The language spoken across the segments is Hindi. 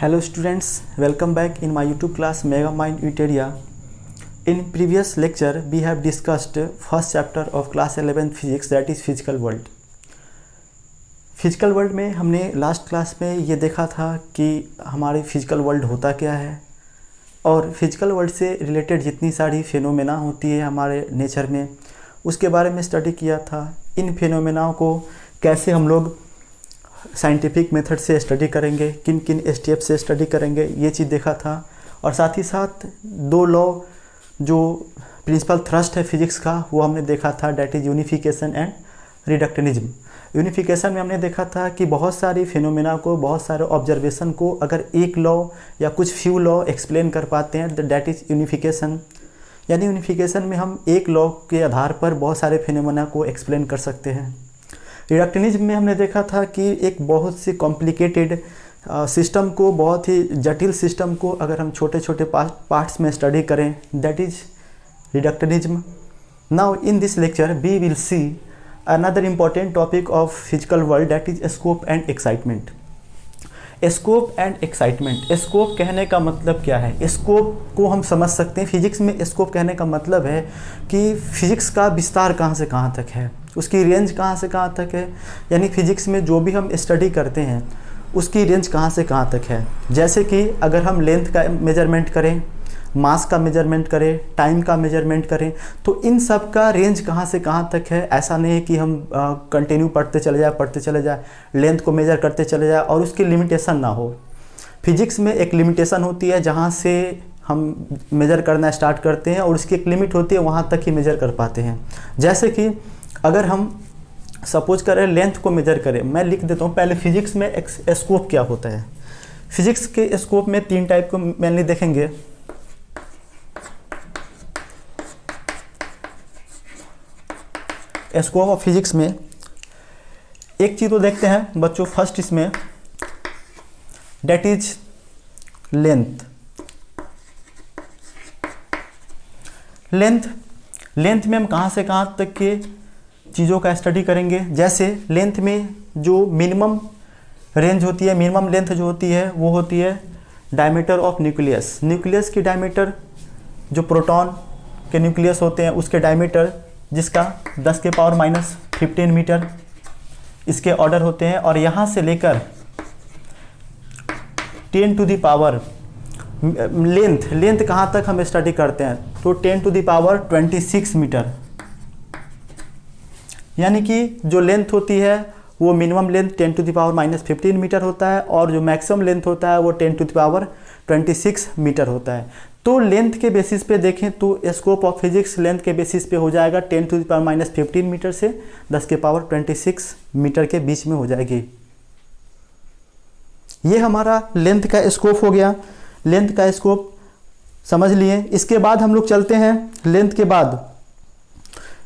Hello students, welcome back in my YouTube class Megamind Uteria. In previous lecture we have discussed first chapter of class 11 physics, that is physical world. Physical world में हमने लास्ट क्लास में ये देखा था कि हमारी फिजिकल वर्ल्ड होता क्या है और फिजिकल वर्ल्ड से रिलेटेड जितनी सारी फिनोमेना होती है हमारे नेचर में, उसके बारे में स्टडी किया था। इन फिनोमेनाओं को कैसे हम लोग साइंटिफिक मेथड से स्टडी करेंगे, किन किन स्टेप से स्टडी करेंगे, ये चीज़ देखा था। और साथ ही साथ दो लॉ जो प्रिंसिपल थ्रस्ट है फिजिक्स का वो हमने देखा था, that is unification and reductionism. Unification में हमने देखा था कि बहुत सारी फिनोमेना को, बहुत सारे ऑब्जर्वेशन को अगर एक लॉ या कुछ फ्यू लॉ एक्सप्लेन कर पाते हैं, डैट इज़ यूनिफिकेशन। यानी यूनिफिकेशन में हम एक लॉ के आधार पर बहुत सारे फिनोमेना को एक्सप्लेन कर सकते हैं। रिडक्शनिज्म में हमने देखा था कि एक बहुत सी कॉम्प्लिकेटेड सिस्टम को, बहुत ही जटिल सिस्टम को अगर हम छोटे छोटे पार्ट्स में स्टडी करें, that is reductionism. Now in this lecture we will see another important topic of physical world, that is scope and excitement. Scope and excitement. Scope कहने का मतलब क्या है? स्कोप को हम समझ सकते हैं, फिजिक्स में स्कोप कहने का मतलब है कि फिजिक्स का विस्तार कहाँ से कहाँ तक है, उसकी रेंज कहाँ से कहाँ तक है। यानी फिजिक्स में जो भी हम स्टडी करते हैं उसकी रेंज कहाँ से कहाँ तक है। जैसे कि अगर हम लेंथ का मेजरमेंट करें, मास का मेजरमेंट करें, टाइम का मेजरमेंट करें, तो इन सब का रेंज कहाँ से कहाँ तक है। ऐसा नहीं है कि हम कंटिन्यू पढ़ते चले जाए, लेंथ को मेजर करते चले जाए और उसकी लिमिटेशन ना हो। फिजिक्स में एक लिमिटेशन होती है जहाँ से हम मेजर करना स्टार्ट करते हैं और उसकी एक लिमिट होती है, वहाँ तक ही मेजर कर पाते हैं। जैसे कि अगर हम सपोज करें लेंथ को मेजर करें, मैं लिख देता हूँ पहले फिजिक्स में स्कोप क्या होता है। फिजिक्स के स्कोप में तीन टाइप को मेनली देखेंगे। स्कोप ऑफ फिजिक्स में एक चीज़ तो देखते हैं बच्चों, फर्स्ट इसमें डेट इज लेंथ। लेंथ में हम कहाँ से कहाँ तक के चीज़ों का स्टडी करेंगे। जैसे लेंथ में जो मिनिमम रेंज होती है, मिनिमम लेंथ जो होती है वो होती है डायमीटर ऑफ न्यूक्लियस। न्यूक्लियस की डायमीटर, जो प्रोटॉन के न्यूक्लियस होते हैं उसके डायमीटर, जिसका 10 के पावर -15 मीटर इसके ऑर्डर होते हैं। और यहाँ से लेकर 10 टू द पावर लेंथ कहाँ तक हम स्टडी करते हैं, तो 10 टू द पावर 26 मीटर। यानी कि जो लेंथ होती है वो minimum length 10 to the power -15 metre होता है और जो मैक्सिमम लेंथ होता है वो 10 टू द पावर 26 मीटर होता है। तो लेंथ के बेसिस पे देखें तो स्कोप ऑफ फिजिक्स लेंथ के बेसिस पे हो जाएगा 10 टू द पावर -15 मीटर से 10 के पावर 26 मीटर के बीच में हो जाएगी। ये हमारा लेंथ का स्कोप हो गया। लेंथ का स्कोप समझ लिए। इसके बाद हम लोग चलते हैं, लेंथ के बाद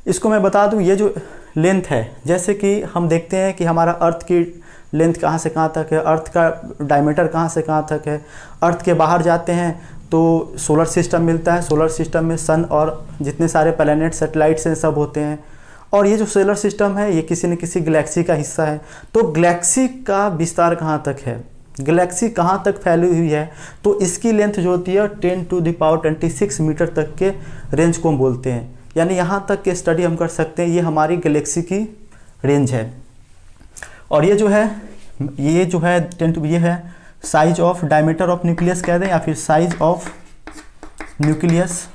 इसको मैं बता दूं, ये जो लेंथ है, जैसे कि हम देखते हैं कि हमारा अर्थ की लेंथ कहाँ से कहाँ तक है, अर्थ का डायमीटर कहाँ से कहाँ तक है। अर्थ के बाहर जाते हैं तो सोलर सिस्टम मिलता है। सोलर सिस्टम में सन और जितने सारे प्लैनेट, सैटेलाइट्स हैं, सब होते हैं। और ये जो सोलर सिस्टम है ये किसी न किसी गैलेक्सी का हिस्सा है। तो गैलेक्सी का विस्तार कहाँ तक है, गैलेक्सी कहाँ तक फैली हुई है, तो इसकी लेंथ जो होती है 10 टू द पावर 26 मीटर तक के रेंज को हम बोलते हैं। यानी यहाँ तक के स्टडी हम कर सकते हैं। ये हमारी गैलेक्सी की रेंज है। और ये जो है 10 टू, ये है size of diameter of nucleus कह दें या फिर साइज ऑफ न्यूक्लियस।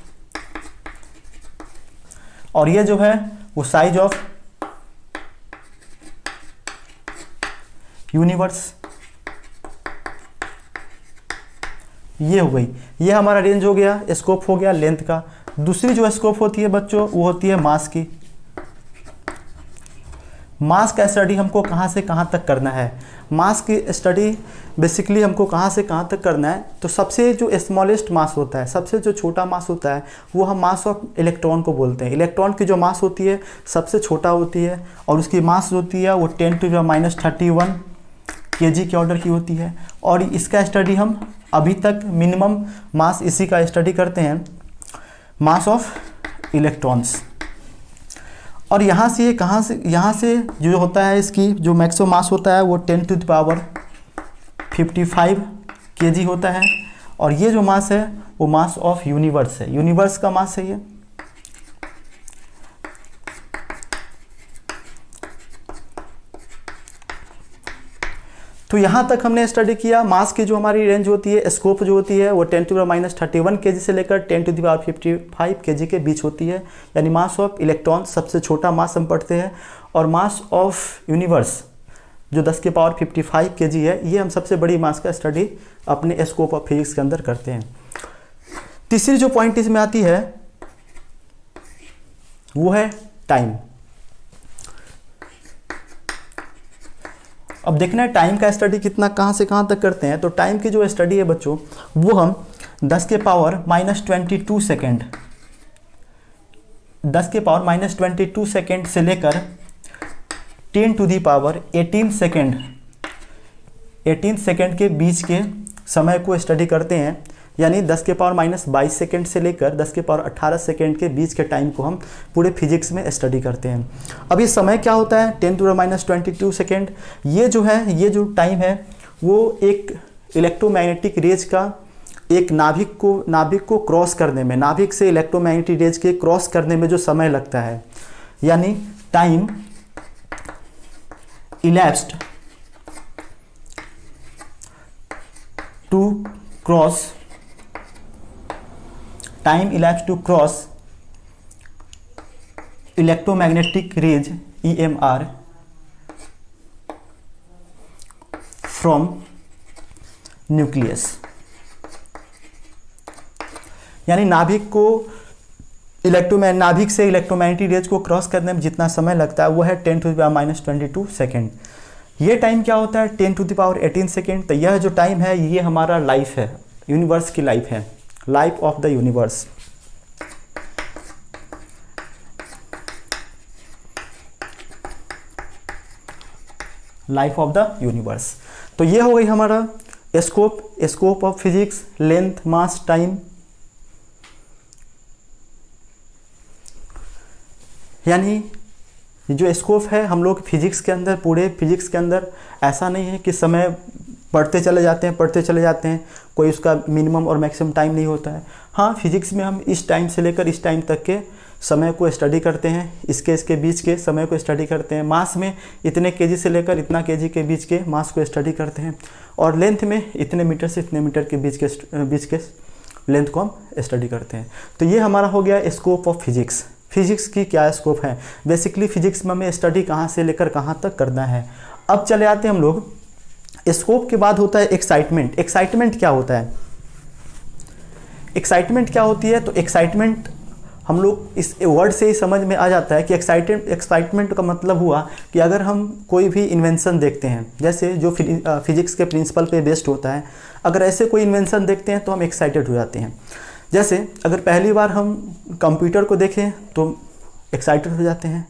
और ये जो है वो साइज ऑफ यूनिवर्स। ये हो गई, ये हमारा रेंज हो गया, स्कोप हो गया लेंथ का। दूसरी जो स्कोप होती है बच्चों वो होती है मास की। मास का स्टडी हमको कहाँ से कहाँ तक करना है। मास की स्टडी बेसिकली हमको कहाँ से कहाँ तक करना है, तो सबसे जो स्मॉलेस्ट मास होता है, सबसे जो छोटा मास होता है वो हम मास ऑफ इलेक्ट्रॉन को बोलते हैं। इलेक्ट्रॉन की जो मास होती है सबसे छोटा होती है और उसकी मास होती है वो 10 टू द -31 kg के ऑर्डर की होती है। और इसका स्टडी हम अभी तक मिनिमम मास इसी का स्टडी करते हैं, मास ऑफ इलेक्ट्रॉन्स। और यहाँ से जो होता है इसकी जो मैक्सिमम मास होता है वो 10 टू द पावर 55 केजी होता है। और ये जो मास है वो मास ऑफ यूनिवर्स है, यूनिवर्स का मास है ये। तो यहाँ तक हमने स्टडी किया मास की जो हमारी रेंज होती है, स्कोप जो होती है वो 10⁻³ kg से लेकर 10⁵ kg के बीच होती है। यानी मास ऑफ इलेक्ट्रॉन सबसे छोटा मास हम पढ़ते हैं, और मास ऑफ यूनिवर्स जो 10⁵ kg है, ये हम सबसे बड़ी मास का स्टडी अपने स्कोप ऑफ फिजिक्स के अंदर करते हैं। तीसरी जो पॉइंट इसमें आती है वो है टाइम। अब देखना है टाइम का स्टडी कितना कहाँ से कहाँ तक करते हैं। तो टाइम की जो स्टडी है बच्चों वो हम 10⁻22 सेकेंड, 10⁻22 सेकेंड से लेकर 10⁻18 सेकेंड, 18 सेकेंड के बीच के समय को स्टडी करते हैं। यानी 10⁻22 सेकेंड से लेकर 10⁻18 सेकेंड के बीच के टाइम को हम पूरे फिजिक्स में स्टडी करते हैं। अब ये समय क्या होता है 10⁻22 सेकेंड, ये जो है, ये जो टाइम है वो एक इलेक्ट्रोमैग्नेटिक रेज का एक नाभिक को क्रॉस करने में, नाभिक से इलेक्ट्रोमैग्नेटिक रेज के क्रॉस करने में जो समय लगता है, यानी time elapsed to cross electromagnetic rays EMR from nucleus। यानी नाभिक से इलेक्ट्रोमैग्नेटिक रेज को क्रॉस करने में जितना समय लगता है वो है 10⁻22 सेकेंड। ये टाइम क्या होता है 10⁻18 सेकेंड। तो यह जो टाइम है ये हमारा लाइफ है, यूनिवर्स की लाइफ है, life of the universe. Life of the universe. तो ये हो गई हमारा scope of physics, length, mass, time. यानी जो स्कोप है हम लोग फिजिक्स के अंदर, पूरे फिजिक्स के अंदर ऐसा नहीं है कि समय पढ़ते चले जाते हैं, कोई उसका मिनिमम और मैक्सिमम टाइम नहीं होता है। हाँ, फिजिक्स में हम इस टाइम से लेकर इस टाइम तक के समय को स्टडी करते हैं, इसके बीच के समय को स्टडी करते हैं। मास में इतने केजी से लेकर इतना केजी के बीच के मास को स्टडी करते हैं, और लेंथ में इतने मीटर से इतने मीटर के बीच के लेंथ को हम स्टडी करते हैं। तो ये हमारा हो गया स्कोप ऑफ फिजिक्स। फिजिक्स की क्या स्कोप है, बेसिकली फिजिक्स में हमें स्टडी कहाँ से लेकर कहाँ तक करना है। अब चले आते हैं हम लोग, स्कोप के बाद होता है एक्साइटमेंट। एक्साइटमेंट क्या होता है, एक्साइटमेंट क्या होती है? तो एक्साइटमेंट हम लोग इस वर्ड से ही समझ में आ जाता है कि एक्साइटमेंट का मतलब हुआ कि अगर हम कोई भी इन्वेंशन देखते हैं, जैसे जो फिजिक्स के प्रिंसिपल पे बेस्ड होता है, अगर ऐसे कोई इन्वेंशन देखते हैं तो हम एक्साइटेड हो जाते हैं। जैसे अगर पहली बार हम कंप्यूटर को देखें तो एक्साइटेड हो जाते हैं,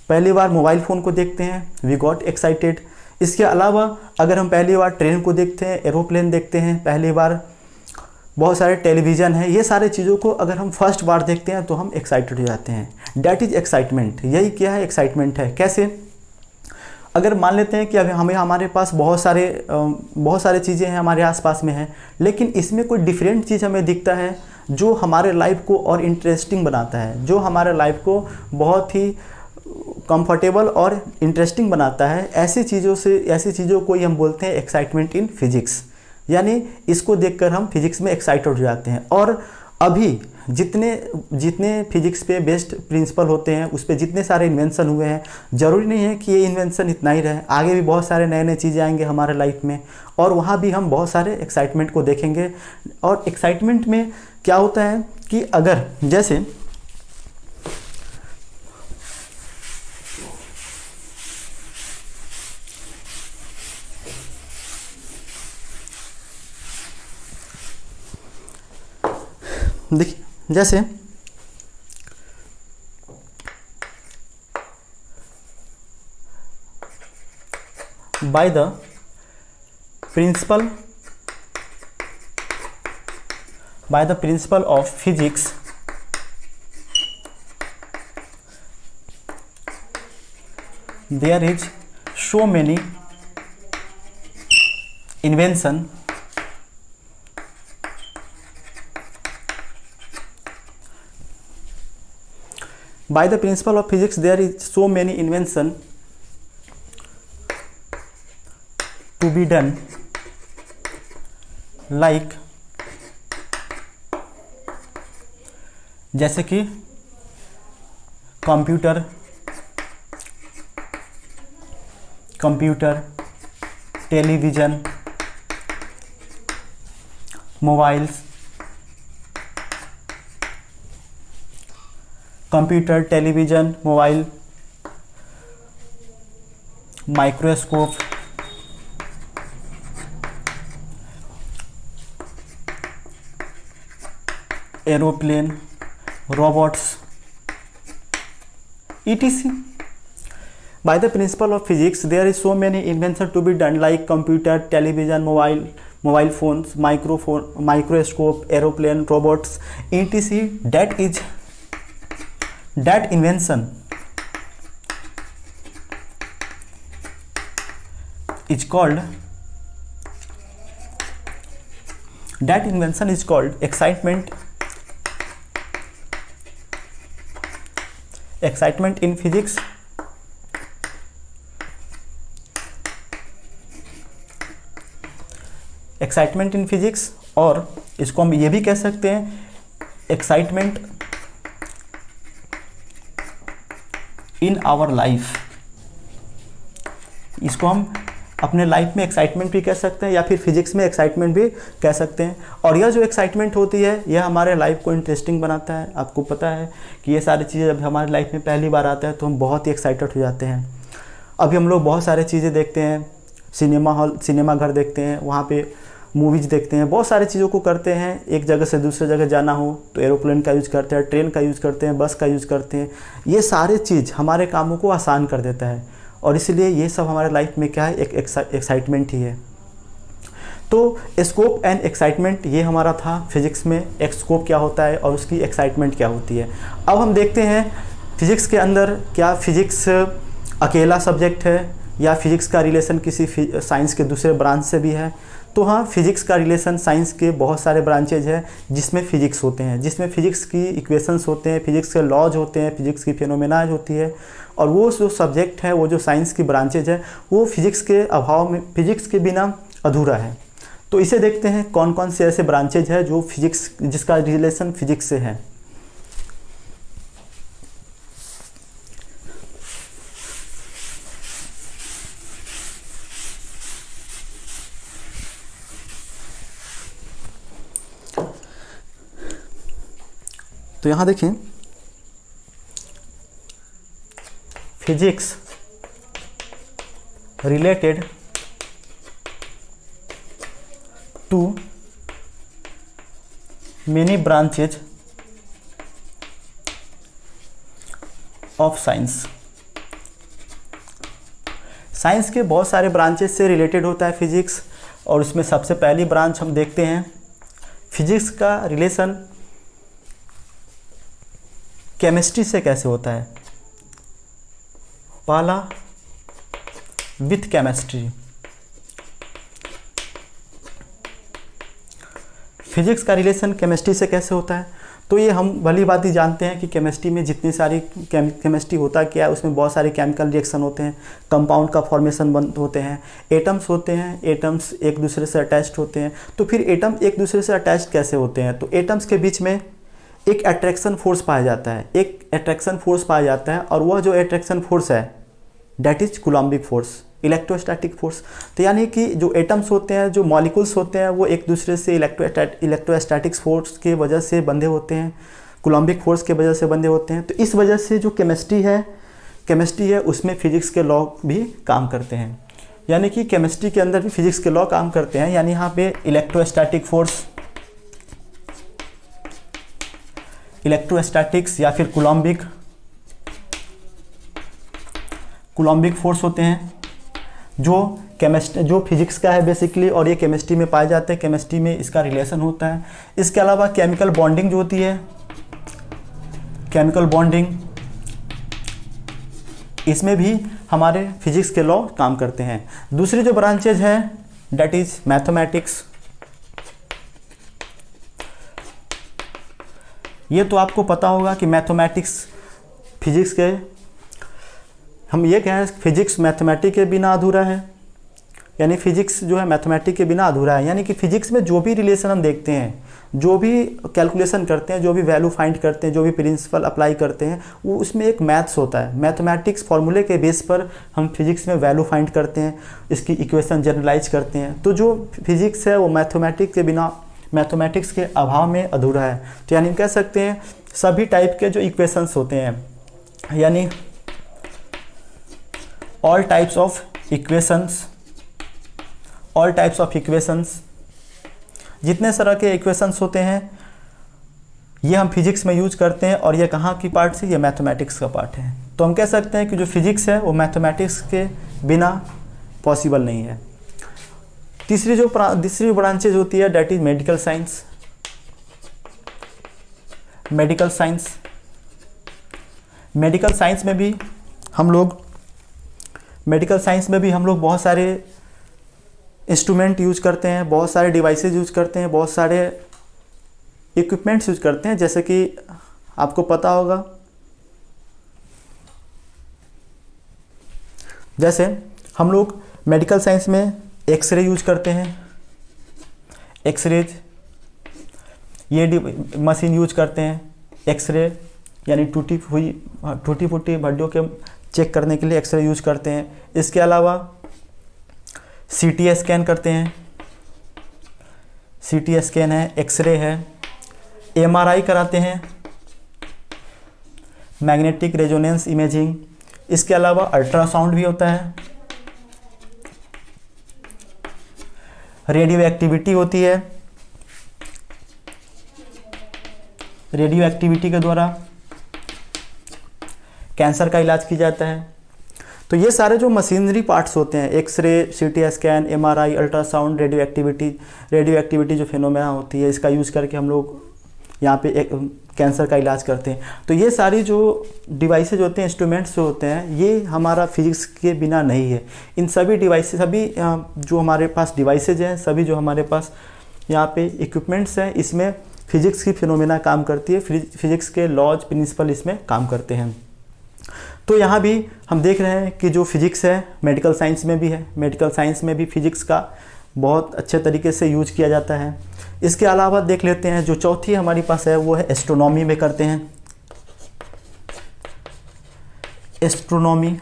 पहली बार मोबाइल फ़ोन को देखते हैं वी गॉट एक्साइटेड। इसके अलावा अगर हम पहली बार ट्रेन को देखते हैं, एरोप्लेन देखते हैं, पहली बार बहुत सारे टेलीविज़न है, ये सारे चीज़ों को अगर हम फर्स्ट बार देखते हैं तो हम एक्साइटेड हो जाते हैं। That is excitement. यही क्या है, एक्साइटमेंट है। कैसे? अगर मान लेते हैं कि अभी हमारे पास बहुत सारे चीज़ें हैं हमारे आसपास में हैं, लेकिन इसमें कोई डिफरेंट चीज़ हमें दिखता है जो हमारे लाइफ को और इंटरेस्टिंग बनाता है, जो हमारे लाइफ को बहुत ही कंफर्टेबल और इंटरेस्टिंग बनाता है। ऐसी चीज़ों को ही हम बोलते हैं एक्साइटमेंट इन फिजिक्स। यानी इसको देखकर हम फिजिक्स में एक्साइटेड हो जाते हैं। और अभी जितने फिजिक्स पे बेस्ड प्रिंसिपल होते हैं, उस पे जितने सारे इन्वेंशन हुए हैं, ज़रूरी नहीं है कि ये इन्वेंशन इतना ही रहे, आगे भी बहुत सारे नए चीज़ें आएंगे हमारे लाइफ में, और वहाँ भी हम बहुत सारे एक्साइटमेंट को देखेंगे। और एक्साइटमेंट में क्या होता है कि अगर जैसे देखिए, जैसे by the principle of physics, there is so many invention By the principle of physics, there is so many invention to be done, like जैसे कि computer, television, mobiles, computer, television, mobile, microscope, aeroplane, robots, etc. By the principle of physics, there is so many inventions to be done, like computer, television, mobile phones, microscope, aeroplane, robots, etc. That invention is called excitement in physics. Excitement in physics, और इसको हम ये भी कह सकते हैं एक्साइटमेंट इन आवर लाइफ। इसको हम अपने लाइफ में एक्साइटमेंट भी कह सकते हैं या फिर फिजिक्स में एक्साइटमेंट भी कह सकते हैं। और यह जो एक्साइटमेंट होती है यह हमारे लाइफ को इंटरेस्टिंग बनाता है। आपको पता है कि ये सारी चीज़ें जब हमारे लाइफ में पहली बार आता है तो हम बहुत ही एक्साइटेड हो जाते हैं। अभी हम लोग बहुत सारे चीज़ें देखते हैं, सिनेमा घर देखते हैं, वहाँ पे मूवीज़ देखते हैं, बहुत सारी चीज़ों को करते हैं। एक जगह से दूसरे जगह जाना हो तो एरोप्लेन का यूज़ करते हैं, ट्रेन का यूज़ करते हैं, बस का यूज़ करते हैं। ये सारे चीज़ हमारे कामों को आसान कर देता है और इसलिए ये सब हमारे लाइफ में क्या है, एक एक्साइटमेंट ही है। तो स्कोप एंड एक्साइटमेंट ये हमारा था फिजिक्स में, एक स्कोप क्या होता है और उसकी एक्साइटमेंट क्या होती है। अब हम देखते हैं फिजिक्स के अंदर क्या फिजिक्स अकेला सब्जेक्ट है या फिजिक्स का रिलेशन किसी साइंस के दूसरे ब्रांच से भी है। तो हाँ, फिजिक्स का रिलेशन साइंस के बहुत सारे ब्रांचेज हैं जिसमें फिजिक्स होते हैं, जिसमें फिजिक्स की इक्वेशंस होते हैं, फिजिक्स के लॉज होते हैं, फिजिक्स की फेनोमेनाज होती है। और वो जो सब्जेक्ट है, वो जो साइंस की ब्रांचेज है, वो फिजिक्स के अभाव में, फिजिक्स के बिना अधूरा है। तो इसे देखते हैं कौन कौन से ऐसे ब्रांचेज है जो फिजिक्स, जिसका रिलेशन फिजिक्स से है। तो यहाँ देखें, physics related to many branches of science. Science के बहुत सारे ब्रांचेज से रिलेटेड होता है फिजिक्स, और उसमें सबसे पहली ब्रांच हम देखते हैं फिजिक्स का रिलेशन केमिस्ट्री से कैसे होता है। पहला विथ केमिस्ट्री। फिजिक्स का रिलेशन केमिस्ट्री से कैसे होता है, तो ये हम भली बात ही जानते हैं कि केमिस्ट्री में जितनी सारी केमिस्ट्री होता क्या है, उसमें बहुत सारे केमिकल रिएक्शन होते हैं, कंपाउंड का फॉर्मेशन होते हैं, एटम्स होते हैं, एटम्स एक दूसरे से अटैच्ड होते हैं। तो फिर एटम एक दूसरे से अटैच्ड कैसे होते हैं, तो एटम्स के बीच में एक अट्रैक्शन फोर्स पाया जाता है, और वह जो अट्रैक्शन फोर्स है that is Coulombic force, electrostatic force. तो यानी कि जो एटम्स होते हैं, जो मॉलिक्यूल्स होते हैं, वो एक दूसरे से इलेक्ट्रोस्टैटिक्स फोर्स के वजह से बंधे होते हैं, कूलम्बिक फोर्स के वजह से बंधे होते हैं। तो इस वजह से जो केमिस्ट्री है उसमें फिजिक्स के लॉ भी काम करते हैं, यानी कि केमिस्ट्री के अंदर भी फिजिक्स के लॉ काम करते हैं। यानी यहाँ पे इलेक्ट्रोस्टैटिक्स या फिर कूलम्बिक फोर्स होते हैं जो फिजिक्स का है बेसिकली, और ये केमिस्ट्री में पाए जाते हैं, केमिस्ट्री में इसका रिलेशन होता है। इसके अलावा केमिकल बॉन्डिंग जो होती है, केमिकल बॉन्डिंग, इसमें भी हमारे फिजिक्स के लॉ काम करते हैं। दूसरी जो ब्रांचेज है डेट इज मैथमेटिक्स। ये तो आपको पता होगा कि मैथमेटिक्स फिजिक्स के, हम ये कहें फिजिक्स मैथमेटिक्स के बिना अधूरा है, यानी फिजिक्स जो है मैथमेटिक्स के बिना अधूरा है। यानी कि फिजिक्स में जो भी रिलेशन हम देखते हैं, जो भी कैलकुलेशन करते हैं, जो भी वैल्यू फाइंड करते हैं, जो भी प्रिंसिपल अप्लाई करते हैं, वो उसमें एक मैथ्स होता है। मैथमेटिक्स फार्मूले के बेस पर हम फिजिक्स में वैल्यू फाइंड करते हैं, इसकी इक्वेशन जनरलाइज करते हैं। तो जो फिजिक्स है वो मैथमेटिक्स के बिना, मैथमेटिक्स के अभाव में अधूरा है। तो यानी कह सकते हैं सभी टाइप के जो इक्वेशंस होते हैं, यानी ऑल टाइप्स ऑफ इक्वेशंस, जितने तरह के इक्वेशंस होते हैं ये हम फिजिक्स में यूज करते हैं। और ये कहाँ की पार्ट से, ये मैथमेटिक्स का पार्ट है। तो हम कह सकते हैं कि जो फिजिक्स है वो मैथमेटिक्स के बिना पॉसिबल नहीं है। तीसरी ब्रांचेज होती है that is medical science. Medical science में भी हम लोग बहुत सारे इंस्ट्रूमेंट यूज करते हैं, बहुत सारे डिवाइसेज यूज करते हैं, बहुत सारे इक्विपमेंट्स यूज करते हैं। जैसे कि आपको पता होगा, जैसे हम लोग मेडिकल साइंस में एक्सरे यूज करते हैं, एक्सरेज ये मशीन यूज करते हैं। एक्सरे यानी टूटी फूटी हड्डियों के चेक करने के लिए एक्सरे यूज करते हैं। इसके अलावा सीटी स्कैन करते हैं, सीटी स्कैन है, एक्सरे है, एमआरआई कराते हैं, मैग्नेटिक रेजोनेंस इमेजिंग। इसके अलावा अल्ट्रासाउंड भी होता है, रेडियो एक्टिविटी होती है, रेडियो एक्टिविटी के द्वारा कैंसर का इलाज किया जाता है। तो ये सारे जो मशीनरी पार्ट्स होते हैं, X-ray, CT scan, MRI, ultrasound, radioactivity जो फिनोमेना होती है, इसका यूज़ करके हम लोग यहाँ पे कैंसर का इलाज करते हैं। तो ये सारी जो डिवाइसेज होते हैं, इंस्ट्रूमेंट्स जो होते हैं, ये हमारा फिजिक्स के बिना नहीं है। इन सभी डिवाइसेज, सभी जो हमारे पास डिवाइसेज हैं, सभी जो हमारे पास यहाँ पे इक्विपमेंट्स हैं, इसमें फिजिक्स की फिनोमेना काम करती है, फिजिक्स के लॉज प्रिंसिपल इसमें काम करते हैं। तो यहाँ भी हम देख रहे हैं कि जो फिजिक्स है मेडिकल साइंस में भी है, मेडिकल साइंस में भी फिजिक्स का बहुत अच्छे तरीके से यूज किया जाता है। इसके अलावा देख लेते हैं जो चौथी हमारे पास है वो है एस्ट्रोनॉमी में करते हैं। एस्ट्रोनॉमी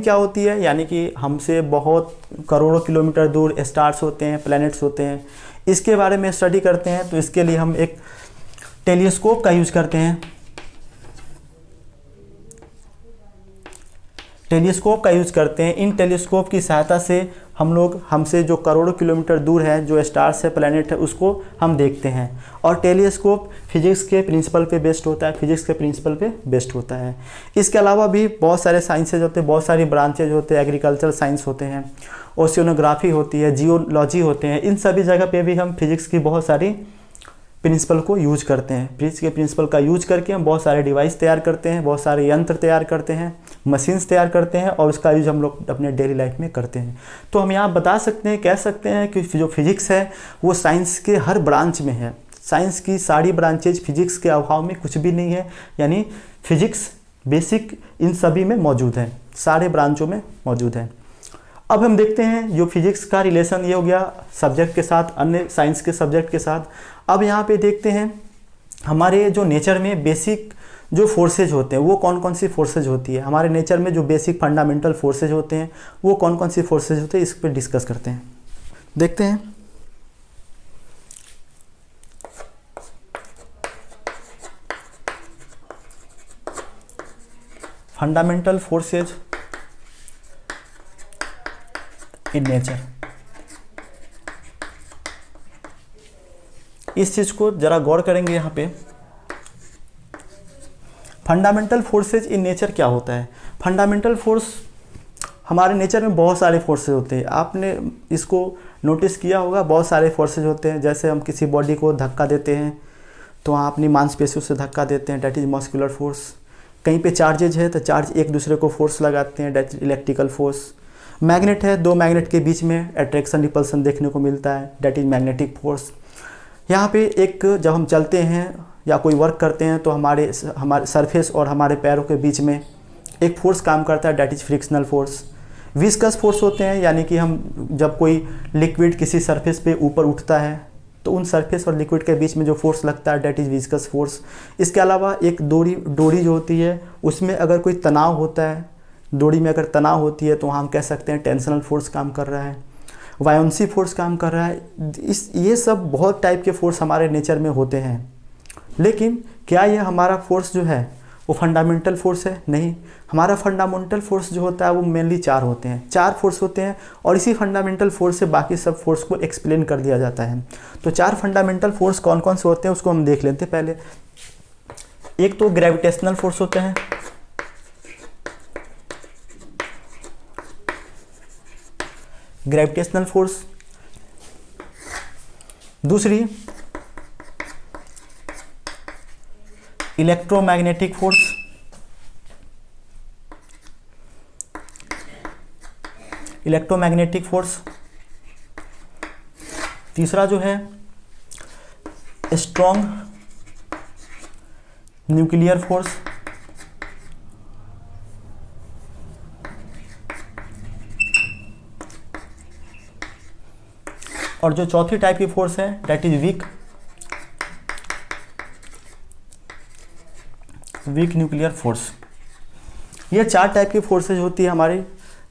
क्या होती है, यानी कि हमसे बहुत करोड़ों किलोमीटर दूर स्टार्स होते हैं, प्लैनेट्स होते हैं, इसके बारे में स्टडी करते हैं। तो इसके लिए हम एक टेलीस्कोप का यूज करते हैं, इन टेलीस्कोप की सहायता से हम लोग हमसे जो करोड़ों किलोमीटर दूर है, जो स्टार्स है, प्लैनेट है, उसको हम देखते हैं। और टेलीस्कोप फिजिक्स के प्रिंसिपल पे बेस्ड होता है, इसके अलावा भी बहुत सारे साइंसेज होते हैं, बहुत सारी ब्रांचेज होते हैं, एग्रीकल्चर साइंस होते हैं, ओशियोनोग्राफी होती है, जियोलॉजी होते हैं। इन सभी जगह पे भी हम फिजिक्स की बहुत सारी प्रिंसिपल को यूज करते हैं। फिजिक्स के प्रिंसिपल का यूज करके हम बहुत सारे डिवाइस तैयार करते हैं, बहुत सारे यंत्र तैयार करते हैं, मशीन्स तैयार करते हैं, और उसका यूज हम लोग अपने डेली लाइफ में करते हैं। तो हम यहाँ बता सकते हैं, कह सकते हैं कि जो फिजिक्स है वो साइंस के हर ब्रांच में है। साइंस की सारी ब्रांचेज फिजिक्स के अभाव में कुछ भी नहीं है, यानी फिजिक्स बेसिक इन सभी में मौजूद है, सारे ब्रांचों में मौजूद है। अब हम देखते हैं जो फिजिक्स का रिलेशन ये हो गया सब्जेक्ट के साथ, अन्य साइंस के सब्जेक्ट के साथ। अब यहाँ पे देखते हैं हमारे जो नेचर में बेसिक जो फोर्सेज होते हैं वो कौन कौन सी फोर्सेज होती है। हमारे नेचर में जो बेसिक फंडामेंटल फोर्सेज होते हैं वो कौन कौन सी फोर्सेज होते हैं, इस पर डिस्कस करते हैं, देखते हैं। फंडामेंटल फोर्सेज इन नेचर, इस चीज को जरा गौर करेंगे। यहाँ पे फंडामेंटल फोर्सेज इन नेचर क्या होता है। फंडामेंटल फोर्स, हमारे नेचर में बहुत सारे फोर्सेज होते हैं, आपने इसको नोटिस किया होगा, बहुत सारे फोर्सेज होते हैं। जैसे हम किसी बॉडी को धक्का देते हैं तो वहाँ अपनी मांसपेशियों से धक्का देते हैं, डैट इज मस्कुलर फोर्स। कहीं पे चार्जेज है तो चार्ज एक दूसरे को फोर्स लगाते हैं, that is electrical force. Magnet है, दो मैग्नेट के बीच में अट्रैक्शन रिपल्सन देखने को मिलता है, डैट इज मैग्नेटिक फोर्स। यहाँ पे एक जब हम चलते हैं या कोई वर्क करते हैं तो हमारे सरफेस और हमारे पैरों के बीच में एक फोर्स काम करता है, that is frictional force. Viscous force होते हैं, यानी कि हम जब कोई लिक्विड किसी सरफेस पे ऊपर उठता है तो उन सरफेस और लिक्विड के बीच में जो फोर्स लगता है डैट इज़ विस्कस फोर्स। इसके अलावा एक डोरी जो होती है उसमें अगर कोई तनाव होता है, डोरी में अगर तनाव होती है तो हम कह सकते हैं टेंशनल फोर्स काम कर रहा है, वायोंसी फोर्स काम कर रहा है। ये सब बहुत टाइप के फोर्स हमारे नेचर में होते हैं। लेकिन क्या ये हमारा फोर्स जो है वो फंडामेंटल फोर्स है? नहीं। हमारा फंडामेंटल फोर्स जो होता है वो मेनली 4 होते हैं, 4 फोर्स होते हैं और इसी फंडामेंटल फोर्स से बाकी सब फोर्स को एक्सप्लेन कर दिया जाता है। तो 4 फंडामेंटल फोर्स कौन कौन से होते हैं उसको हम देख लेते हैं पहले। एक तो ग्रेविटेशनल फोर्स होते हैं, ग्रेविटेशनल फोर्स। दूसरी इलेक्ट्रोमैग्नेटिक फोर्स, इलेक्ट्रोमैग्नेटिक फोर्स। तीसरा जो है स्ट्रॉन्ग न्यूक्लियर फोर्स। और जो चौथी टाइप की फोर्स है that is weak nuclear force. ये 4 टाइप की फोर्सेज होती है हमारे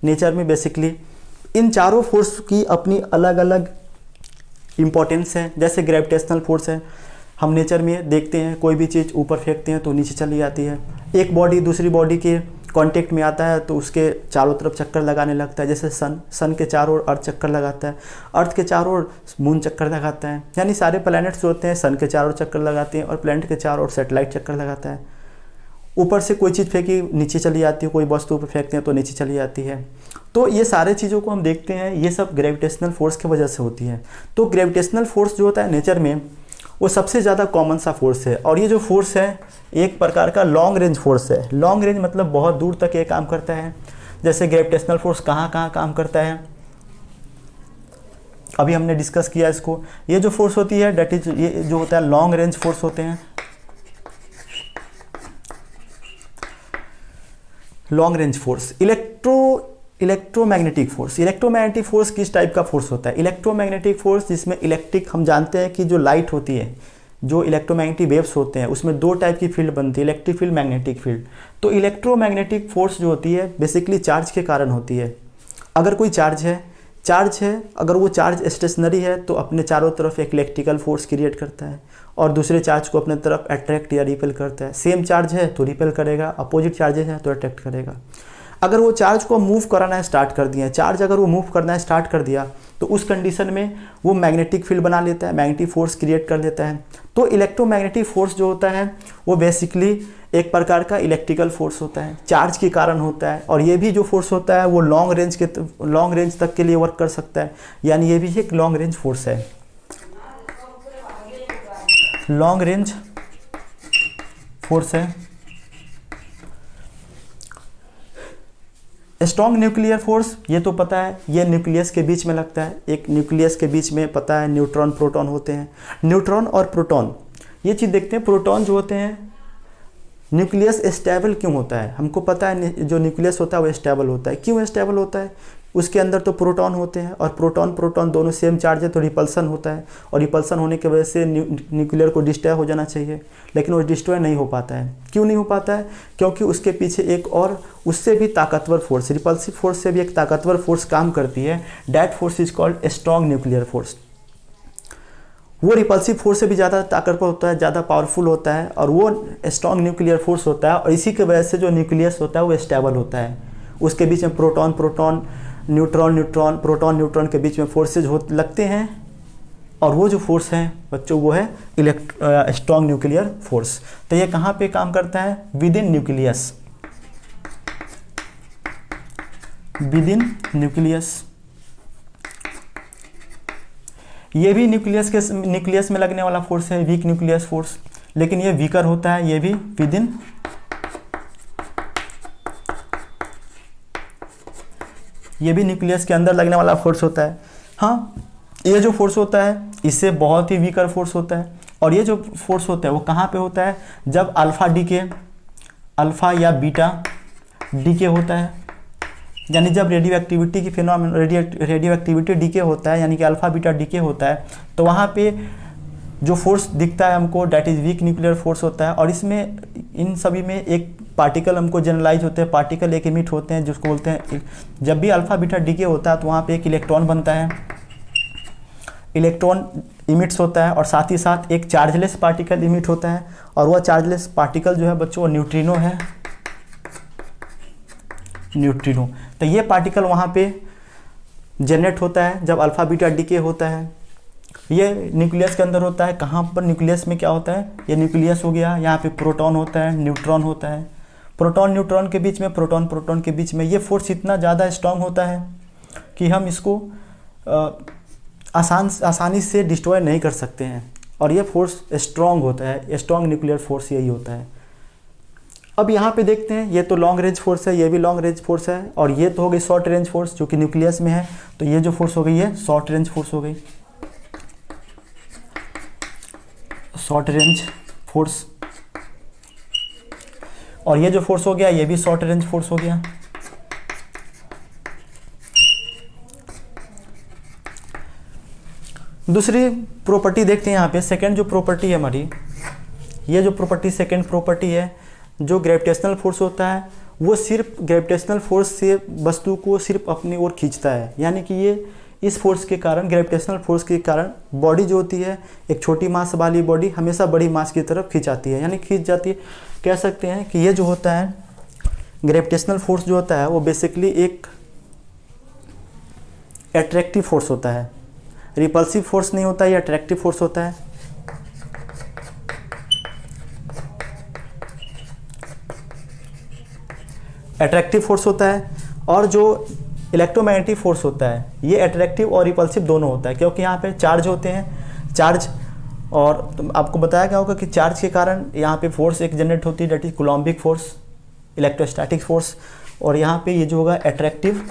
नेचर में बेसिकली। इन चारों फोर्स की अपनी अलग अलग इम्पोर्टेंस है। जैसे ग्रेविटेशनल फोर्स है, हम नेचर में देखते हैं कोई भी चीज़ ऊपर फेंकते हैं तो नीचे चली जाती है। एक बॉडी दूसरी बॉडी के कांटेक्ट में आता है तो उसके चारों तरफ चक्कर लगाने लगता है। जैसे सन के चारों ओर अर्थ चक्कर लगाता है, अर्थ के चारों ओर मून चक्कर लगाता है। यानी सारे प्लैनेट्स होते हैं सन के चारों ओर चक्कर लगाते हैं और प्लैनेट के चारों ओर सैटेलाइट चक्कर लगाता है। ऊपर से कोई चीज़ फेंकी नीचे चली जाती है, कोई वस्तु ऊपर फेंकते हैं तो नीचे चली जाती है। तो ये सारे चीज़ों को हम देखते हैं, ये सब ग्रेविटेशनल फोर्स की वजह से होती है। तो ग्रेविटेशनल फोर्स जो होता है नेचर में वो सबसे ज़्यादा कॉमन सा फोर्स है। और ये जो फोर्स है एक प्रकार का लॉन्ग रेंज फोर्स है। लॉन्ग रेंज मतलब बहुत दूर तक ये काम करता है। जैसे ग्रेविटेशनल फोर्स कहाँ कहाँ काम करता है अभी हमने डिस्कस किया इसको। ये जो फोर्स होती है डेट इज, ये जो होता है लॉन्ग रेंज फोर्स होते हैं। Long range force. Electromagnetic force. Electromagnetic force किस टाइप का फोर्स होता है? इलेक्ट्रोमैग्नेटिक फोर्स जिसमें इलेक्ट्रिक, हम जानते हैं कि जो लाइट होती है, जो इलेक्ट्रोमैग्नेटिक वेव्स होते हैं उसमें 2 टाइप की फील्ड बनती है, इलेक्ट्रिक फील्ड, मैग्नेटिक फील्ड। तो इलेक्ट्रोमैग्नेटिक फोर्स जो होती है बेसिकली चार्ज के कारण होती है। अगर कोई चार्ज है अगर वो चार्ज स्टेशनरी है तो अपने चारों तरफ एक इलेक्ट्रिकल फोर्स क्रिएट करता है और दूसरे चार्ज को अपने तरफ अट्रैक्ट या रिपेल करता है। सेम चार्ज है तो रिपेल करेगा, अपोजिट चार्जेस हैं तो अट्रैक्ट करेगा। अगर वो चार्ज को मूव कराना स्टार्ट कर दिया, चार्ज अगर वो मूव करना स्टार्ट कर दिया तो उस कंडीशन में वो मैग्नेटिक फील्ड बना लेता है, मैग्नेटिक फोर्स क्रिएट कर लेता है। तो इलेक्ट्रोमैग्नेटिक फोर्स जो होता है वो बेसिकली एक प्रकार का इलेक्ट्रिकल फोर्स होता है, चार्ज के कारण होता है। और ये भी जो फोर्स होता है वो लॉन्ग रेंज तक के लिए वर्क कर सकता है, यानी ये भी एक लॉन्ग रेंज फोर्स है। लॉन्ग रेंज फोर्स है। स्ट्रॉन्ग न्यूक्लियर फोर्स, ये तो पता है, ये न्यूक्लियस के बीच में लगता है। एक न्यूक्लियस के बीच में पता है न्यूट्रॉन प्रोटॉन होते हैं। न्यूट्रॉन और प्रोटॉन ये चीज़ देखते हैं। प्रोटॉन जो होते हैं, न्यूक्लियस स्टेबल क्यों होता है? हमको पता है जो न्यूक्लियस होता है वो स्टेबल होता है। क्यों स्टेबल होता है? उसके अंदर तो प्रोटॉन होते हैं और प्रोटॉन दोनों सेम चार्ज है तो रिपल्सन होता है और रिपल्सन होने की वजह से न्यूक्लियर को डिस्ट्रॉय हो जाना चाहिए, लेकिन वो डिस्ट्रॉय नहीं हो पाता है। क्यों नहीं हो पाता है? क्योंकि उसके पीछे एक और उससे भी ताकतवर फोर्स, रिपल्सिव फोर्स से भी एक ताकतवर फोर्स काम करती है। That force is called strong nuclear force. वो रिपल्सिव फोर्स से भी ज़्यादा ताकतवर होता है, ज़्यादा पावरफुल होता है और वो स्ट्रॉन्ग न्यूक्लियर फोर्स होता है। और इसी की वजह से जो न्यूक्लियस होता है वो स्टेबल होता है। उसके बीच में प्रोटॉन न्यूट्रॉन के बीच में फोर्सेज लगते हैं और वो जो फोर्स है बच्चों वो है स्ट्रॉन्ग न्यूक्लियर फोर्स। तो ये कहाँ पे काम करता है? With in nucleus. With in nucleus. ये भी न्यूक्लियस में लगने वाला फोर्स है, वीक न्यूक्लियस फोर्स, लेकिन ये वीकर होता है। ये भी विद इन, ये भी न्यूक्लियस के अंदर लगने वाला फोर्स होता है। हाँ, ये जो फोर्स होता है इससे बहुत ही वीकर फोर्स होता है। और ये जो फोर्स होता है वो कहाँ पे होता है, जब अल्फा डीके, अल्फा या बीटा डीके होता है, यानी जब रेडियो एक्टिविटी की रेडियो एक्टिविटी डीके होता है, यानी कि अल्फा बीटा डीके होता है, तो वहाँ पे जो फोर्स दिखता है हमको that is weak nuclear force होता है। और इसमें इन सभी में एक पार्टिकल हमको जनरलाइज होते हैं, पार्टिकल एक इमिट होते हैं जिसको बोलते हैं, जब भी अल्फा बीटा डीके होता है तो वहाँ पे एक इलेक्ट्रॉन बनता है, इलेक्ट्रॉन इमिट्स होता है, और साथ ही साथ एक चार्जलेस पार्टिकल इमिट होता है, और वह चार्जलेस पार्टिकल जो है बच्चों वो न्यूट्रिनो है, न्यूट्रिनो। तो ये पार्टिकल वहाँ पे जनरेट होता है जब अल्फा बीटा डीके होता है। ये न्यूक्लियस के अंदर होता है। कहाँ पर न्यूक्लियस में क्या होता है, ये न्यूक्लियस हो गया, यहाँ पे प्रोटॉन होता है, न्यूट्रॉन होता है, प्रोटॉन न्यूट्रॉन के बीच में, प्रोटॉन प्रोटॉन के बीच में ये फोर्स इतना ज़्यादा स्ट्रांग होता है कि हम इसको आसानी से डिस्ट्रॉय नहीं कर सकते हैं, और ये फोर्स स्ट्रांग होता है, स्ट्रांग न्यूक्लियर फोर्स यही होता है। अब यहाँ पे देखते हैं, ये तो लॉन्ग रेंज फोर्स है, ये भी लॉन्ग रेंज फोर्स है, और ये तो हो गई शॉर्ट रेंज फोर्स जो कि न्यूक्लियस में है, तो ये जो फोर्स हो गई है शॉर्ट रेंज फोर्स हो गई, शॉर्ट रेंज फोर्स। और ये जो फोर्स हो गया ये भी शॉर्ट रेंज फोर्स हो गया। दूसरी प्रॉपर्टी देखते हैं यहाँ पे, सेकंड जो प्रॉपर्टी है हमारी, ये जो प्रॉपर्टी सेकंड प्रॉपर्टी है, जो ग्रेविटेशनल फोर्स होता है वो सिर्फ ग्रेविटेशनल फोर्स से वस्तु को सिर्फ अपनी ओर खींचता है, यानी कि ये इस फोर्स के कारण, ग्रेविटेशनल फोर्स के कारण बॉडी जो होती है, एक छोटी मास वाली बॉडी हमेशा बड़ी मास की तरफ खिंचाती है, यानी खींच जाती है। कह सकते हैं कि ये जो होता है ग्रेविटेशनल फोर्स जो होता है वो बेसिकली एक अट्रैक्टिव फोर्स होता है, रिपल्सिव फोर्स नहीं होता, ये अट्रैक्टिव फोर्स होता है। अट्रैक्टिव फोर्स होता है। और जो इलेक्ट्रोमैग्नेटिक फोर्स होता है ये अट्रैक्टिव और रिपल्सिव दोनों होता है, क्योंकि यहाँ पे चार्ज होते हैं, चार्ज, और तो आपको बताया गया होगा कि चार्ज के कारण यहाँ पे फोर्स एक जनरेट होती है, that is Coulombic force, electrostatic force. और यहाँ पे ये जो होगा अट्रैक्टिव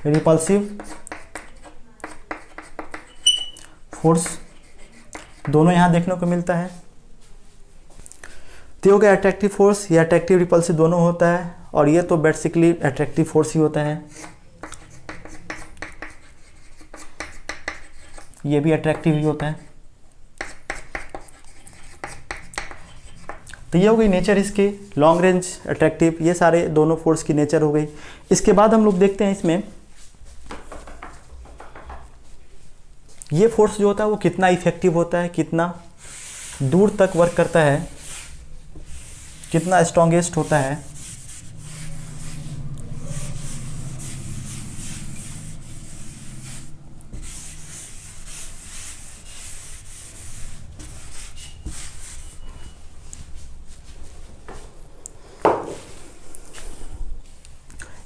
रिपल्सिव फोर्स दोनों यहाँ देखने को मिलता है। तो हो गया अट्रैक्टिव फोर्स, ये अट्रैक्टिव रिपल्सिव दोनों होता है, और ये तो बेसिकली अट्रैक्टिव फोर्स ही होता है, ये भी अट्रैक्टिव ही होता है। तो ये हो गई नेचर इसकी, लॉन्ग रेंज, अट्रैक्टिव, ये सारे दोनों फोर्स की नेचर हो गई। इसके बाद हम लोग देखते हैं इसमें ये फोर्स जो होता है वो कितना इफेक्टिव होता है, कितना दूर तक वर्क करता है, कितना स्ट्रॉन्गेस्ट होता है।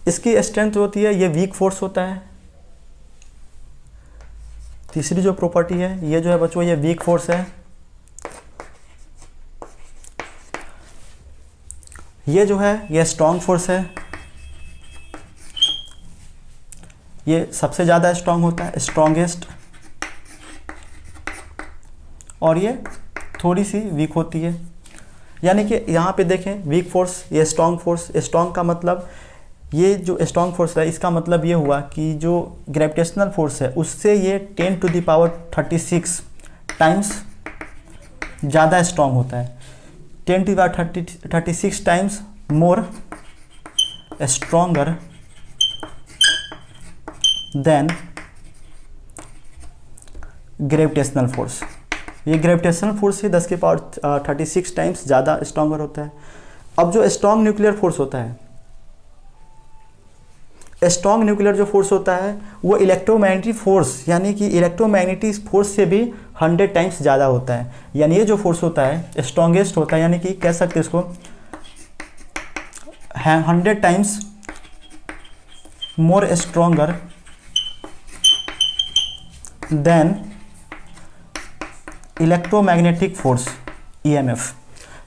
इसकी स्ट्रेंथ होती है, ये वीक फोर्स होता है। तीसरी जो प्रॉपर्टी है ये जो है बच्चों ये वीक फोर्स है। ये जो है ये स्ट्रॉन्ग फोर्स है, ये सबसे ज़्यादा स्ट्रॉन्ग होता है, स्ट्रॉन्गेस्ट। और ये थोड़ी सी वीक होती है, यानी कि यहाँ पे देखें वीक फोर्स, ये स्ट्रॉन्ग फोर्स। स्ट्रॉन्ग का मतलब, ये जो स्ट्रॉन्ग फोर्स है इसका मतलब ये हुआ कि जो ग्रेविटेशनल फोर्स है उससे ये 10⁻36 टाइम्स ज़्यादा स्ट्रॉन्ग होता है, 10⁻36 times more stronger than gravitational force. ये ग्रेविटेशनल फोर्स से 10⁻36 टाइम्स ज़्यादा स्ट्रॉन्गर होता है। अब जो स्ट्रॉन्ग न्यूक्लियर फोर्स होता है, स्ट्रॉन्ग न्यूक्लियर जो फोर्स होता है वो इलेक्ट्रोमैग्नेटिक फोर्स, यानी कि इलेक्ट्रोमैग्नेटिक फोर्स से भी 100 टाइम्स ज़्यादा होता है। यानी ये जो फोर्स होता है स्ट्रॉन्गेस्ट होता है, यानी कि कह सकते हैं इसको 100 times more stronger than electromagnetic force, EMF।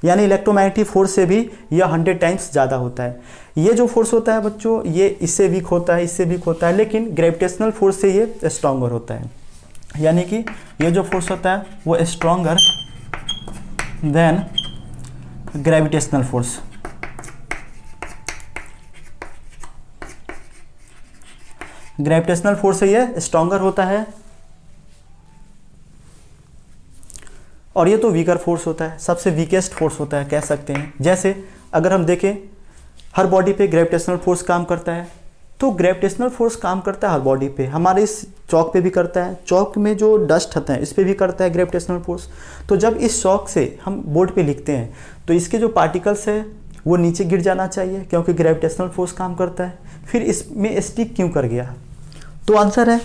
यानी इलेक्ट्रोमैग्नेटिक फोर्स से भी यह 100 टाइम्स ज़्यादा होता है। ये जो फोर्स होता है बच्चों, ये इससे वीक होता है, इससे वीक होता है, लेकिन ग्रेविटेशनल फोर्स से ये स्ट्रॉन्गर होता है। यानी कि ये जो फोर्स होता है वो stronger than gravitational force. Gravitational force से ये स्ट्रॉन्गर होता है, और ये तो वीकर फोर्स होता है, सबसे वीकेस्ट फोर्स होता है कह सकते हैं। जैसे अगर हम देखें हर बॉडी पे ग्रेविटेशनल फोर्स काम करता है, तो ग्रेविटेशनल फोर्स काम करता है हर बॉडी पे, हमारे इस चौक पे भी करता है, चौक में जो डस्ट होता है इस पे भी करता है ग्रेविटेशनल फोर्स। तो जब इस चौक से हम बोर्ड पे लिखते हैं तो इसके जो पार्टिकल्स है वो नीचे गिर जाना चाहिए, क्योंकि ग्रेविटेशनल फोर्स काम करता है। फिर इसमें स्टिक क्यों कर गया? तो आंसर है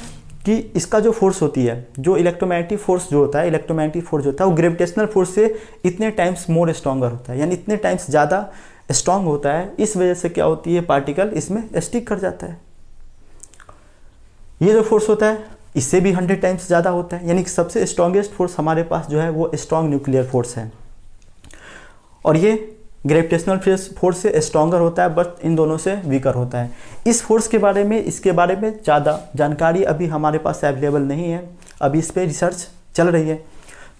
कि इसका जो फोर्स होती है, जो इलेक्ट्रोमैग्नेटिक फोर्स जो होता है, इलेक्ट्रोमैग्नेटिक फोर्स जो होता है वो ग्रेविटेशनल फोर्स से इतने टाइम्स मोर स्ट्रॉन्गर होता है, यानी इतने टाइम्स ज़्यादा स्ट्रॉन्ग होता है। इस वजह से क्या होती है, पार्टिकल इसमें स्टिक कर जाता है। ये जो फोर्स होता है इससे भी 100 टाइम्स ज़्यादा होता है, यानी कि सबसे स्ट्रॉन्गेस्ट फोर्स हमारे पास जो है वो स्ट्रॉन्ग न्यूक्लियर फोर्स है, और ये ग्रेविटेशनल फोर्स से स्ट्रॉन्गर होता है, बट इन दोनों से वीकर होता है। इस फोर्स के बारे में, इसके बारे में ज़्यादा जानकारी अभी हमारे पास अवेलेबल नहीं है, अभी इस पर रिसर्च चल रही है।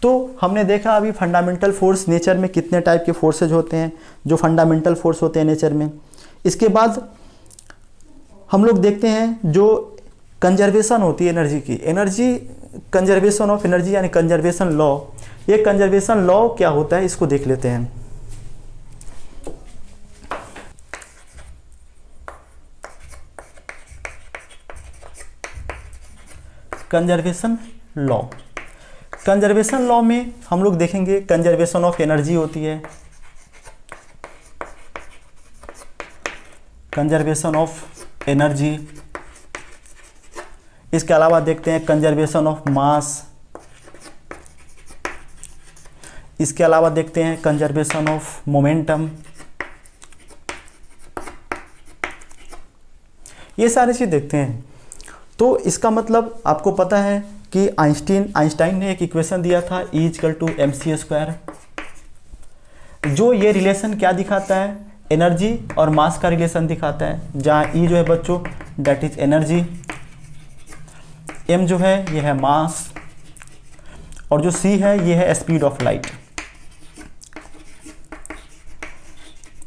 तो हमने देखा अभी फंडामेंटल फोर्स, नेचर में कितने टाइप के फोर्सेज होते हैं, जो फंडामेंटल फोर्स होते हैं नेचर में। इसके बाद हम लोग देखते हैं जो कंजर्वेशन होती है एनर्जी की, एनर्जी कंजर्वेशन ऑफ एनर्जी यानी कंजर्वेशन लॉ। ये कंजर्वेशन लॉ क्या होता है इसको देख लेते हैं। कंजर्वेशन लॉ, कंजर्वेशन लॉ में हम लोग देखेंगे कंजर्वेशन ऑफ एनर्जी होती है, कंजर्वेशन ऑफ एनर्जी। इसके अलावा देखते हैं कंजर्वेशन ऑफ मास, इसके अलावा देखते हैं कंजर्वेशन ऑफ मोमेंटम। ये सारी चीज़ देखते हैं। तो इसका मतलब आपको पता है कि आइंस्टाइन ने एक इक्वेशन दिया था E=mc², जो ये रिलेशन क्या दिखाता है, एनर्जी और मास का रिलेशन दिखाता है, जहाँ E जो है बच्चों डेट इज एनर्जी, M जो है ये है मास, और जो C है ये है स्पीड ऑफ लाइट।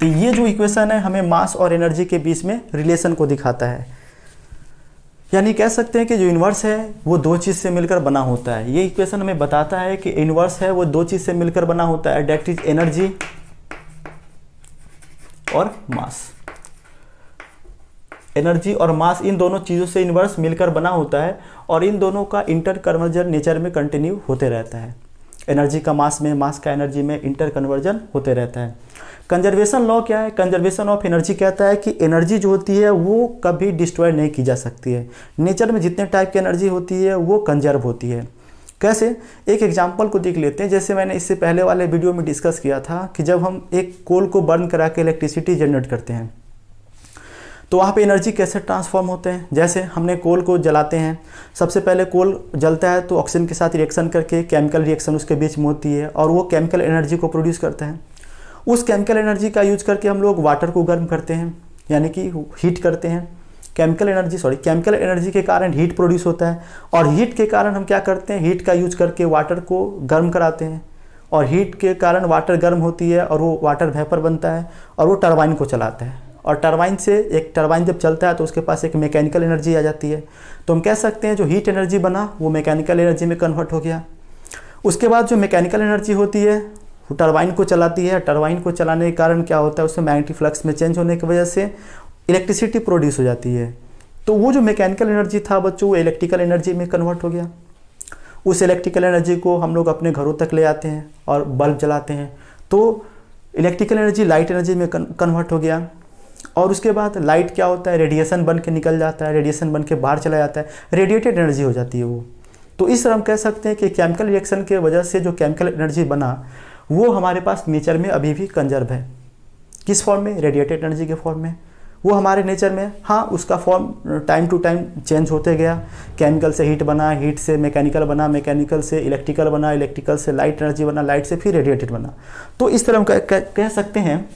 तो ये जो इक्वेशन है हमें मास और एनर्जी के बीच में रिलेशन को दिखाता है। यानी कह सकते हैं कि जो यूनिवर्स है वो दो चीज़ से मिलकर बना होता है। ये इक्वेशन हमें बताता है कि यूनिवर्स है वो दो चीज़ से मिलकर बना होता है, डेट इज एनर्जी और मास। एनर्जी और मास, इन दोनों चीज़ों से यूनिवर्स मिलकर बना होता है, और इन दोनों का इंटर कन्वर्जन नेचर में कंटिन्यू होते रहता है। एनर्जी का मास में, मास का एनर्जी में इंटर कन्वर्जन होते रहता है। कंजर्वेशन लॉ क्या है? कंजर्वेशन ऑफ एनर्जी कहता है कि एनर्जी जो होती है वो कभी डिस्ट्रॉय नहीं की जा सकती है। नेचर में जितने टाइप की एनर्जी होती है वो कंजर्व होती है। कैसे? एक एग्जांपल को देख लेते हैं। जैसे मैंने इससे पहले वाले वीडियो में डिस्कस किया था कि जब हम एक कोल को बर्न करा के इलेक्ट्रिसिटी जनरेट करते हैं तो वहाँ पे एनर्जी कैसे ट्रांसफॉर्म होते हैं। जैसे हमने कोल को जलाते हैं, सबसे पहले कोल जलता है तो ऑक्सीजन के साथ रिएक्शन करके केमिकल रिएक्शन उसके बीच में होती है, और वो केमिकल एनर्जी को प्रोड्यूस करता है। उस केमिकल एनर्जी का यूज करके हम लोग वाटर को गर्म करते हैं, यानी कि हीट करते हैं। केमिकल एनर्जी के कारण हीट प्रोड्यूस होता है, और हीट के कारण हम क्या करते हैं, हीट का यूज करके वाटर को गर्म कराते हैं, और हीट के कारण वाटर गर्म होती है और वो वाटर वेपर बनता है, और वो टरबाइन को चलाता है। और टरबाइन से, एक टरबाइन जब चलता है तो उसके पास एक मैकेनिकल एनर्जी आ जाती है। तो हम कह सकते हैं जो हीट एनर्जी बना वो मैकेनिकल एनर्जी में कन्वर्ट हो गया। उसके बाद जो मैकेनिकल एनर्जी होती है वो टरबाइन को चलाती है। टरबाइन को चलाने के कारण क्या होता है, उसमें मैग्नेटिक फ्लक्स में चेंज होने की वजह से इलेक्ट्रिसिटी प्रोड्यूस हो जाती है। तो वो जो मैकेनिकल एनर्जी था बच्चों वो इलेक्ट्रिकल एनर्जी में कन्वर्ट हो गया। उस इलेक्ट्रिकल एनर्जी को हम लोग अपने घरों तक ले आते हैं और बल्ब जलाते हैं, तो इलेक्ट्रिकल एनर्जी लाइट एनर्जी में कन्वर्ट हो गया। और उसके बाद लाइट क्या होता है, रेडिएशन बन के निकल जाता है, रेडिएशन बन के बाहर चला जाता है, रेडिएटेड एनर्जी हो जाती है वो। तो इस तरह हम कह सकते हैं कि केमिकल रिएक्शन के वजह से जो केमिकल एनर्जी बना वो हमारे पास नेचर में अभी भी कंजर्व है। किस फॉर्म में? रेडिएटेड एनर्जी के फॉर्म में। वो हमारे नेचर में, हाँ उसका form time to time change होते गया। केमिकल से हीट बना, हीट से मैकेनिकल बना, मैकेनिकल से इलेक्ट्रिकल बना, इलेक्ट्रिकल से लाइट एनर्जी बना, लाइट से फिर रेडिएटेड बना। तो इस तरह हम कह सकते हैं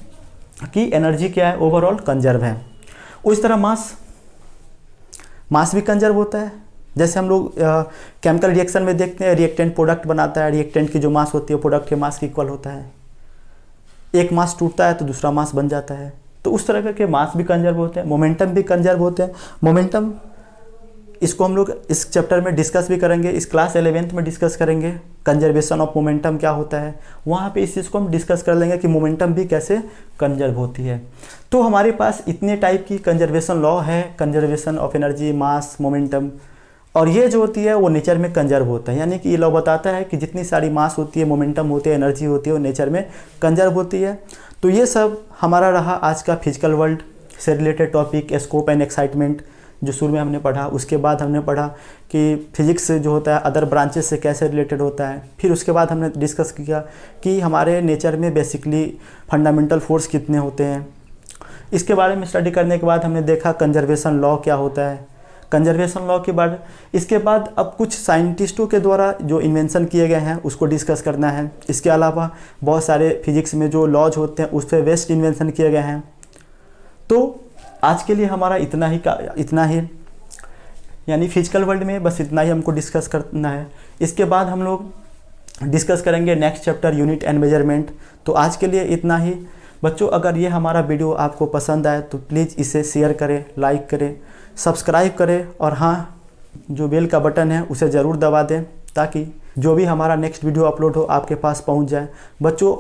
कि एनर्जी क्या है, ओवरऑल कंजर्व है। उस तरह मास भी कंजर्व होता है। जैसे हम लोग केमिकल रिएक्शन में देखते हैं, रिएक्टेंट प्रोडक्ट बनाता है, रिएक्टेंट की जो मास होती है प्रोडक्ट के मास के इक्वल होता है। एक मास टूटता है तो दूसरा मास बन जाता है। तो उस तरह के मास भी कंजर्व होते हैं, मोमेंटम भी कंजर्व होते हैं। मोमेंटम, इसको हम लोग इस चैप्टर में डिस्कस भी करेंगे, इस क्लास 11th में डिस्कस करेंगे कंजर्वेशन ऑफ मोमेंटम क्या होता है। वहाँ पे इस चीज़ को हम डिस्कस कर लेंगे कि मोमेंटम भी कैसे कंजर्व होती है। तो हमारे पास इतने टाइप की कंजर्वेशन लॉ है, conservation of energy, mass, momentum, और ये जो होती है वो नेचर में कंजर्व होता है। यानी कि ये लॉ बताता है कि जितनी सारी मास होती है, मोमेंटम होती है, एनर्जी होती है, वो नेचर में कंजर्व होती है। तो ये सब हमारा रहा आज का फिजिकल वर्ल्ड से related topic, scope and excitement, जो शुरू में हमने पढ़ा। उसके बाद हमने पढ़ा कि फिजिक्स जो होता है अदर ब्रांचेस से कैसे रिलेटेड होता है। फिर उसके बाद हमने डिस्कस किया कि हमारे नेचर में बेसिकली फंडामेंटल फोर्स कितने होते हैं। इसके बारे में स्टडी करने के बाद हमने देखा कंजर्वेशन लॉ क्या होता है। कंजर्वेशन लॉ के बाद इसके बाद अब कुछ साइंटिस्टों के द्वारा जो इन्वेंशन किए गए हैं उसको डिस्कस करना है। इसके अलावा बहुत सारे फिजिक्स में जो लॉज होते हैं उस पर बेस्ट इन्वेंशन किए गए हैं। तो आज के लिए हमारा इतना ही यानी फिजिकल वर्ल्ड में बस इतना ही हमको डिस्कस करना है। इसके बाद हम लोग डिस्कस करेंगे next chapter, unit and measurement. तो आज के लिए इतना ही। बच्चों, अगर ये हमारा वीडियो आपको पसंद आए तो प्लीज़ इसे शेयर करें, लाइक करें, सब्सक्राइब करें, और हाँ, जो बेल का बटन है उसे ज़रूर दबा दें ताकि जो भी हमारा नेक्स्ट वीडियो अपलोड हो आपके पास पहुंच जाए। बच्चों,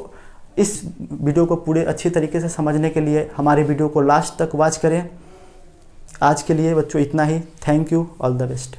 इस वीडियो को पूरे अच्छी तरीके से समझने के लिए हमारे वीडियो को लास्ट तक वॉच करें। आज के लिए बच्चों इतना ही। Thank you, all the best.